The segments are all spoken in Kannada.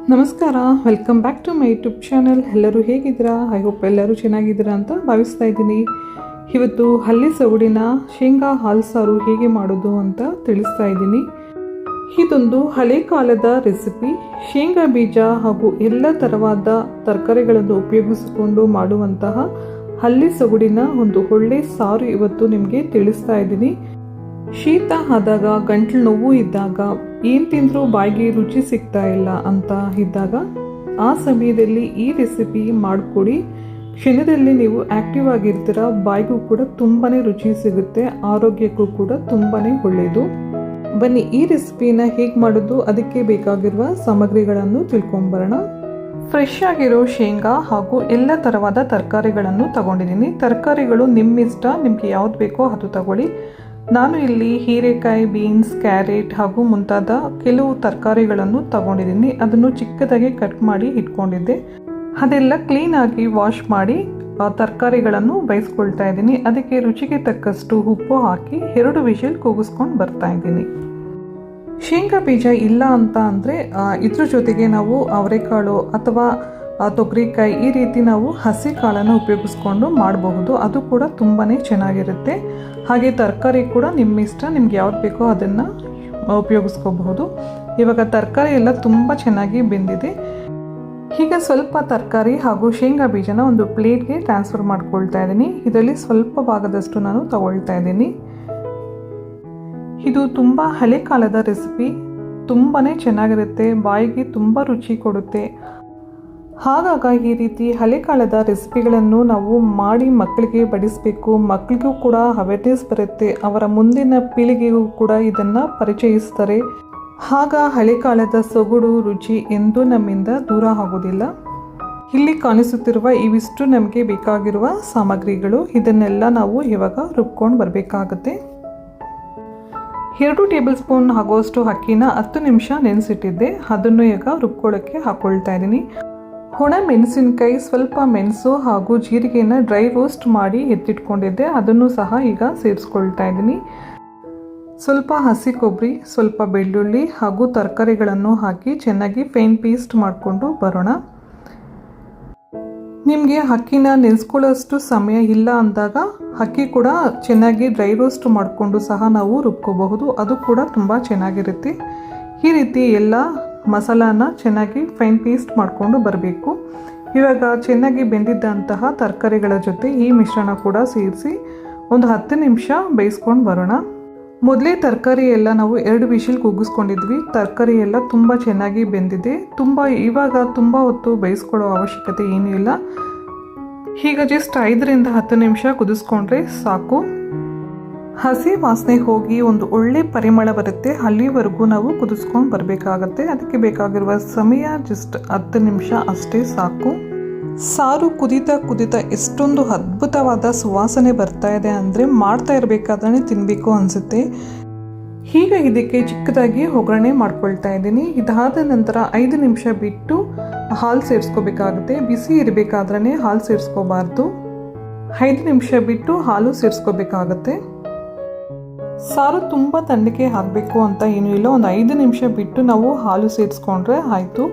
ನಮಸ್ಕಾರ, welcome back to my YouTube channel. ಎಲ್ಲರೂ ಹೇಗಿದ್ದೀರಾ? ಐ ಹೋಪ್ ಎಲ್ಲರೂ ಚೆನ್ನಾಗಿದ್ದೀರಾ ಅಂತ ಭಾವಿಸ್ತಾ ಇದ್ದೀನಿ. ಇವತ್ತು ಹಳ್ಳಿ ಸೊಗಡಿನ ಶೇಂಗಾ ಹಾಲು ಸಾರು ಹೇಗೆ ಮಾಡೋದು ಅಂತ ತಿಳಿಸ್ತಾ ಇದ್ದೀನಿ. ಇದೊಂದು ಹಳೆ ಕಾಲದ ರೆಸಿಪಿ. ಶೇಂಗಾ ಬೀಜ ಹಾಗೂ ಎಲ್ಲ ಥರವಾದ ತರಕಾರಿಗಳನ್ನು ಉಪಯೋಗಿಸಿಕೊಂಡು ಮಾಡುವಂತಹ ಹಳ್ಳಿ ಸೊಗಡಿನ ಒಂದು ಒಳ್ಳೆ ಸಾರು ಇವತ್ತು ನಿಮಗೆ ತಿಳಿಸ್ತಾ ಇದ್ದೀನಿ. ಶೀತ ಆದಾಗ, ಗಂಟಲು ನೋವು ಇದ್ದಾಗ, ಏನು ತಿಂದರೂ ಬಾಯಿಗೆ ರುಚಿ ಸಿಗ್ತಾ ಇಲ್ಲ ಅಂತ ಇದ್ದಾಗ ಆ ಸಮಯದಲ್ಲಿ ಈ ರೆಸಿಪಿ ಮಾಡಿಕೊಡಿ. ಕ್ಷಣದಲ್ಲಿ ನೀವು ಆ್ಯಕ್ಟಿವ್ ಆಗಿರ್ತೀರ, ಬಾಯಿಗೂ ಕೂಡ ತುಂಬಾ ರುಚಿ ಸಿಗುತ್ತೆ, ಆರೋಗ್ಯಕ್ಕೂ ಕೂಡ ತುಂಬಾ ಒಳ್ಳೆಯದು. ಬನ್ನಿ ಈ ರೆಸಿಪಿನ ಹೇಗೆ ಮಾಡೋದು, ಅದಕ್ಕೆ ಬೇಕಾಗಿರುವ ಸಾಮಗ್ರಿಗಳನ್ನು ತಿಳ್ಕೊಂಬರೋಣ. ಫ್ರೆಶ್ ಆಗಿರೋ ಶೇಂಗಾ ಹಾಗೂ ಎಲ್ಲ ಥರವಾದ ತರಕಾರಿಗಳನ್ನು ತಗೊಂಡಿದ್ದೀನಿ. ತರಕಾರಿಗಳು ನಿಮ್ಮಿಷ್ಟ, ನಿಮಗೆ ಯಾವ್ದು ಬೇಕೋ ಅದು ತಗೊಳ್ಳಿ. ನಾನು ಇಲ್ಲಿ ಹೀರೆಕಾಯಿ, ಬೀನ್ಸ್, ಕ್ಯಾರೆಟ್ ಹಾಗೂ ಮುಂತಾದ ಕೆಲವು ತರಕಾರಿಗಳನ್ನು ತಗೊಂಡಿದ್ದೀನಿ. ಅದನ್ನು ಚಿಕ್ಕದಾಗಿ ಕಟ್ ಮಾಡಿ ಇಟ್ಕೊಂಡಿದ್ದೆ. ಅದೆಲ್ಲ ಕ್ಲೀನಾಗಿ ವಾಶ್ ಮಾಡಿ ತರಕಾರಿಗಳನ್ನು ಬೇಯಿಸ್ಕೊಳ್ತಾ ಇದ್ದೀನಿ. ಅದಕ್ಕೆ ರುಚಿಗೆ ತಕ್ಕಷ್ಟು ಉಪ್ಪು ಹಾಕಿ 2 ವಿಷಲ್ ಕೂಗಿಸ್ಕೊಂಡು ಬರ್ತಾ ಇದ್ದೀನಿ. ಶೇಂಗಾ ಬೀಜ ಇಲ್ಲ ಅಂತ ಅಂದರೆ ಇದ್ರ ಜೊತೆಗೆ ನಾವು ಅವರೆಕಾಳು ಅಥವಾ ತೊಗರಿಕಾಯಿ ಈ ರೀತಿ ನಾವು ಹಸಿ ಕಾಳನ್ನು ಉಪಯೋಗಿಸ್ಕೊಂಡು ಮಾಡಬಹುದು. ಅದು ಕೂಡ ತುಂಬಾ ಚೆನ್ನಾಗಿರುತ್ತೆ. ಹಾಗೆ ತರಕಾರಿ ಕೂಡ ನಿಮ್ಮ ಇಷ್ಟ, ನಿಮ್ಗೆ ಯಾವ್ದು ಬೇಕೋ ಅದನ್ನು ಉಪಯೋಗಿಸ್ಕೋಬಹುದು. ಇವಾಗ ತರಕಾರಿ ಎಲ್ಲ ತುಂಬ ಚೆನ್ನಾಗಿ ಬೆಂದಿದೆ. ಈಗ ಸ್ವಲ್ಪ ತರಕಾರಿ ಹಾಗೂ ಶೇಂಗಾ ಬೀಜನ ಒಂದು ಪ್ಲೇಟ್ಗೆ ಟ್ರಾನ್ಸ್ಫರ್ ಮಾಡ್ಕೊಳ್ತಾ ಇದ್ದೀನಿ. ಇದರಲ್ಲಿ ಸ್ವಲ್ಪ ಭಾಗದಷ್ಟು ನಾನು ತಗೊಳ್ತಾ ಇದ್ದೀನಿ. ಇದು ತುಂಬ ಹಳೆ ಕಾಲದ ರೆಸಿಪಿ, ತುಂಬಾ ಚೆನ್ನಾಗಿರುತ್ತೆ, ಬಾಯಿಗೆ ತುಂಬ ರುಚಿ ಕೊಡುತ್ತೆ. ಹಾಗಾಗಿ ಈ ರೀತಿ ಹಳೆ ಕಾಲದ ರೆಸಿಪಿಗಳನ್ನು ನಾವು ಮಾಡಿ ಮಕ್ಕಳಿಗೆ ಬಡಿಸಬೇಕು. ಮಕ್ಕಳಿಗೂ ಕೂಡ ಅವೇರ್ನೆಸ್ ಬರುತ್ತೆ, ಅವರ ಮುಂದಿನ ಪೀಳಿಗೆಗೂ ಕೂಡ ಇದನ್ನು ಪರಿಚಯಿಸ್ತಾರೆ. ಆಗ ಹಳೆ ಕಾಲದ ಸೊಗಡು, ರುಚಿ ಎಂದೂ ನಮ್ಮಿಂದ ದೂರ ಆಗೋದಿಲ್ಲ. ಇಲ್ಲಿ ಕಾಣಿಸುತ್ತಿರುವ ಇವಿಷ್ಟು ನಮಗೆ ಬೇಕಾಗಿರುವ ಸಾಮಗ್ರಿಗಳು. ಇದನ್ನೆಲ್ಲ ನಾವು ಇವಾಗ ರುಬ್ಕೊಂಡು ಬರಬೇಕಾಗುತ್ತೆ. 2 ಟೇಬಲ್ ಸ್ಪೂನ್ ಆಗುವಷ್ಟು ಅಕ್ಕಿನ 10 ನಿಮಿಷ ನೆನೆಸಿಟ್ಟಿದ್ದೆ. ಅದನ್ನು ಈಗ ರುಬ್ಕೊಳ್ಳೋಕ್ಕೆ ಹಾಕ್ಕೊಳ್ತಾ ಇದ್ದೀನಿ. ಒಣ ಮೆಣಸಿನಕಾಯಿ, ಸ್ವಲ್ಪ ಮೆಣಸು ಹಾಗೂ ಜೀರಿಗೆನ ಡ್ರೈ ರೋಸ್ಟ್ ಮಾಡಿ ಎತ್ತಿಟ್ಕೊಂಡಿದ್ದೆ. ಅದನ್ನು ಸಹ ಈಗ ಸೇರಿಸ್ಕೊಳ್ತಾ ಇದ್ದೀನಿ. ಸ್ವಲ್ಪ ಹಸಿ ಕೊಬ್ಬರಿ, ಸ್ವಲ್ಪ ಬೆಳ್ಳುಳ್ಳಿ ಹಾಗೂ ತರಕಾರಿಗಳನ್ನು ಹಾಕಿ ಚೆನ್ನಾಗಿ ಫೈನ್ ಪೇಸ್ಟ್ ಮಾಡಿಕೊಂಡು ಬರೋಣ. ನಿಮಗೆ ಅಕ್ಕಿನ ನೆನೆಸ್ಕೊಳ್ಳೋಷ್ಟು ಸಮಯ ಇಲ್ಲ ಅಂದಾಗ ಅಕ್ಕಿ ಕೂಡ ಚೆನ್ನಾಗಿ ಡ್ರೈ ರೋಸ್ಟ್ ಮಾಡಿಕೊಂಡು ಸಹ ನಾವು ರುಬ್ಕೋಬಹುದು. ಅದು ಕೂಡ ತುಂಬ ಚೆನ್ನಾಗಿರುತ್ತೆ. ಈ ರೀತಿ ಎಲ್ಲ ಮಸಾಲಾನ ಚೆನ್ನಾಗಿ ಫೈನ್ ಪೇಸ್ಟ್ ಮಾಡಿಕೊಂಡು ಬರಬೇಕು. ಇವಾಗ ಚೆನ್ನಾಗಿ ಬೆಂದಿದ್ದಂತಹ ತರಕಾರಿಗಳ ಜೊತೆ ಈ ಮಿಶ್ರಣ ಕೂಡ ಸೇರಿಸಿ ಒಂದು 10 ನಿಮಿಷ ಬೇಯಿಸ್ಕೊಂಡು ಬರೋಣ. ಮೊದಲೇ ತರಕಾರಿ ಎಲ್ಲ ನಾವು 2 ವಿಷಲ್ ಕೂಗಿಸ್ಕೊಂಡಿದ್ವಿ. ತರಕಾರಿ ಎಲ್ಲ ತುಂಬ ಚೆನ್ನಾಗಿ ಬೆಂದಿದೆ. ಇವಾಗ ತುಂಬ ಹೊತ್ತು ಬೇಯಿಸ್ಕೊಳ್ಳೋ ಅವಶ್ಯಕತೆ ಏನೂ ಇಲ್ಲ. ಈಗ ಜಸ್ಟ್ 5 ರಿಂದ 10 ನಿಮಿಷ ಕುದಿಸ್ಕೊಂಡ್ರೆ ಸಾಕು. ಹಸಿ ವಾಸನೆ ಹೋಗಿ ಒಂದು ಒಳ್ಳೆ ಪರಿಮಳ ಬರುತ್ತೆ. ಅಲ್ಲಿವರೆಗೂ ನಾವು ಕುದಿಸ್ಕೊಂಡು ಬರಬೇಕಾಗತ್ತೆ. ಅದಕ್ಕೆ ಬೇಕಾಗಿರುವ ಸಮಯ ಜಸ್ಟ್ 10 ನಿಮಿಷ ಅಷ್ಟೇ ಸಾಕು. ಸಾರು ಕುದೀತಾ ಎಷ್ಟೊಂದು ಅದ್ಭುತವಾದ ಸುವಾಸನೆ ಬರ್ತಾ ಇದೆ ಅಂದರೆ ಮಾಡ್ತಾ ಇರಬೇಕಾದ್ರೆ ತಿನ್ನಬೇಕು ಅನಿಸುತ್ತೆ. ಈಗ ಇದಕ್ಕೆ ಚಿಕ್ಕದಾಗಿ ಒಗ್ಗರಣೆ ಮಾಡ್ಕೊಳ್ತಾ ಇದ್ದೀನಿ. ಇದಾದ ನಂತರ 5 ನಿಮಿಷ ಬಿಟ್ಟು ಹಾಲು ಸೇರಿಸ್ಕೋಬೇಕಾಗುತ್ತೆ. ಬಿಸಿ ಇರಬೇಕಾದ್ರೆ ಹಾಲು ಸೇರಿಸ್ಕೋಬಾರ್ದು. 5 ನಿಮಿಷ ಬಿಟ್ಟು ಹಾಲು ಸೇರಿಸ್ಕೋಬೇಕಾಗತ್ತೆ. ಸಾರು ತುಂಬ ತಣ್ಣಗೆ ಹಾಕಬೇಕು ಅಂತ ಏನೂ ಇಲ್ಲ. ಒಂದು 5 ನಿಮಿಷ ಬಿಟ್ಟು ನಾವು ಹಾಲು ಸೇರಿಸ್ಕೊಂಡ್ರೆ ಆಯಿತು.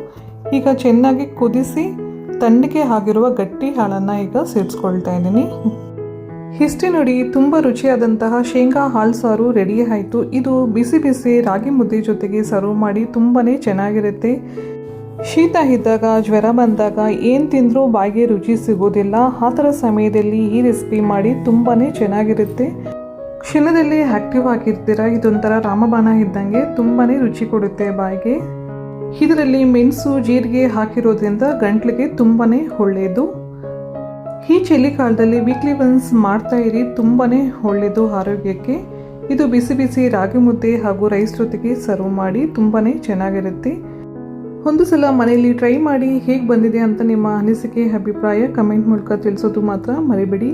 ಈಗ ಚೆನ್ನಾಗಿ ಕುದಿಸಿ ತಣ್ಣಗೆ ಆಗಿರುವ ಗಟ್ಟಿ ಹಾಲನ್ನು ಈಗ ಸೇರಿಸ್ಕೊಳ್ತಾ ಇದ್ದೀನಿ. ಇಷ್ಟೇ ನೋಡಿ, ತುಂಬ ರುಚಿಯಾದಂತಹ ಶೇಂಗಾ ಹಾಲು ಸಾರು ರೆಡಿ ಆಯಿತು. ಇದು ಬಿಸಿ ಬಿಸಿ ರಾಗಿ ಮುದ್ದೆ ಜೊತೆಗೆ ಸರ್ವ್ ಮಾಡಿ ತುಂಬಾ ಚೆನ್ನಾಗಿರುತ್ತೆ. ಶೀತ ಇದ್ದಾಗ, ಜ್ವರ ಬಂದಾಗ ಏನು ತಿಂದರೂ ಬಾಯಿಗೆ ರುಚಿ ಸಿಗೋದಿಲ್ಲ. ಆ ಥರ ಸಮಯದಲ್ಲಿ ಈ ರೆಸಿಪಿ ಮಾಡಿ ತುಂಬಾ ಚೆನ್ನಾಗಿರುತ್ತೆ. ಕ್ಷಣದಲ್ಲಿ ಆ್ಯಕ್ಟಿವ್ ಆಗಿರ್ತೀರ. ಇದೊಂಥರ ರಾಮಬಾಣ ಇದ್ದಂಗೆ ತುಂಬಾ ರುಚಿ ಕೊಡುತ್ತೆ ಬಾಯಿಗೆ. ಇದರಲ್ಲಿ ಮೆಣಸು, ಜೀರಿಗೆ ಹಾಕಿರೋದ್ರಿಂದ ಗಂಟ್ಲಿಗೆ ತುಂಬಾ ಒಳ್ಳೆಯದು. ಈ ಚಳಿಗಾಲದಲ್ಲಿ ವೀಕ್ಲಿ ಒನ್ಸ್ ಮಾಡ್ತಾ ಇರಿ, ತುಂಬಾ ಒಳ್ಳೆಯದು ಆರೋಗ್ಯಕ್ಕೆ. ಇದು ಬಿಸಿ ಬಿಸಿ ರಾಗಿ ಮುದ್ದೆ ಹಾಗೂ ರೈಸ್ ಜೊತೆಗೆ ಸರ್ವ್ ಮಾಡಿ ತುಂಬಾ ಚೆನ್ನಾಗಿರುತ್ತೆ. ಒಂದು ಸಲ ಮನೆಯಲ್ಲಿ ಟ್ರೈ ಮಾಡಿ ಹೇಗೆ ಬಂದಿದೆ ಅಂತ ನಿಮ್ಮ ಅನಿಸಿಕೆ, ಅಭಿಪ್ರಾಯ ಕಮೆಂಟ್ ಮೂಲಕ ತಿಳಿಸೋದು ಮಾತ್ರ ಮರಿಬೇಡಿ.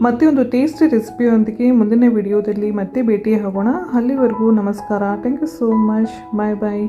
ಮತ್ತೆ ಒಂದು ಟೇಸ್ಟಿ ರೆಸಿಪಿಯೊಂದಿಗೆ ಮುಂದಿನ ವಿಡಿಯೋದಲ್ಲಿ ಮತ್ತೆ ಭೇಟಿ ಆಗೋಣ. ಅಲ್ಲಿವರೆಗೂ ನಮಸ್ಕಾರ. Thank you so much. Bye bye.